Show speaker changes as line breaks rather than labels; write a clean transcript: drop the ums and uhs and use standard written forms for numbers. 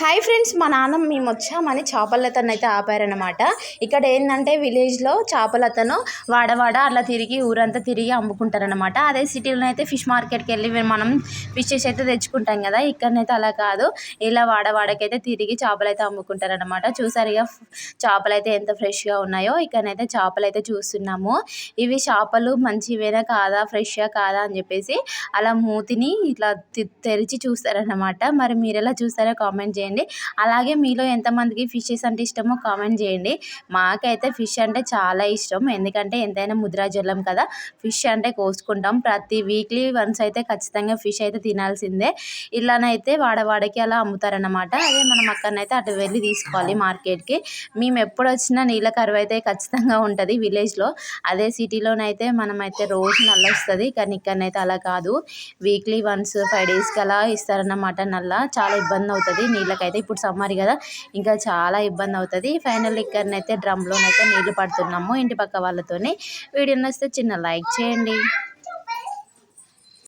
Hi friends, మా నాన్న మేము వచ్చామని చేపలతను అయితే ఆపారనమాట. ఇక్కడ ఏంటంటే విలేజ్లో చేపలతను వాడవాడ అట్లా తిరిగి ఊరంతా తిరిగి అమ్ముకుంటారనమాట. అదే సిటీలో అయితే ఫిష్ మార్కెట్కి వెళ్ళి మనం ఫిషెస్ అయితే తెచ్చుకుంటాం కదా, ఇక్కడనైతే అలా కాదు. ఇలా వాడవాడకైతే తిరిగి చేపలు అయితే అమ్ముకుంటారనమాట. చూసారు ఇక చేపలు అయితే ఎంత ఫ్రెష్గా ఉన్నాయో. ఇక్కడనైతే చేపలు అయితే చూస్తున్నాము. ఇవి చేపలు మంచివేనా కాదా, ఫ్రెష్గా కాదా అని చెప్పేసి అలా మూతిని ఇట్లా తెరిచి చూస్తారనమాట. మరి మీరు ఎలా చూస్తారో కామెంట్ చేయండి. అలాగే మీలో ఎంతమందికి ఫిషెస్ అంటే ఇష్టమో కామెంట్ చేయండి. మాకైతే ఫిష్ అంటే చాలా ఇష్టం, ఎందుకంటే ఎంతైనా ముద్రాజలం కదా, ఫిష్ అంటే కోసుకుంటాం. ప్రతి వీక్లీ వన్స్ అయితే ఖచ్చితంగా ఫిష్ అయితే తినాల్సిందే. ఇలానైతే వాడవాడకి అలా అమ్ముతారనమాట. అదే మనం అక్కడనైతే అటు వెళ్ళి తీసుకోవాలి మార్కెట్కి. మేము ఎప్పుడు వచ్చినా నీళ్ళ కరువు అయితే ఖచ్చితంగా ఉంటుంది విలేజ్లో. అదే సిటీలోనైతే మనమైతే రోజు నల్ల వస్తుంది, కానీ ఇక్కడనైతే అలా కాదు. వీక్లీ వన్స్ 5 డేస్కి అలా ఇస్తారన్నమాట నల్ల. చాలా ఇబ్బంది అవుతుంది నీళ్ళకైతే. ఇప్పుడు సమ్మర్ కదా, ఇంకా చాలా ఇబ్బంది అవుతుంది. ఫైనల్ ఇక్కడనైతే డ్రమ్లోనైతే నీళ్లు పడుతున్నాము ఇంటి పక్క వాళ్ళతోని. వీడియో నచ్చితే చిన్న లైక్ చేయండి.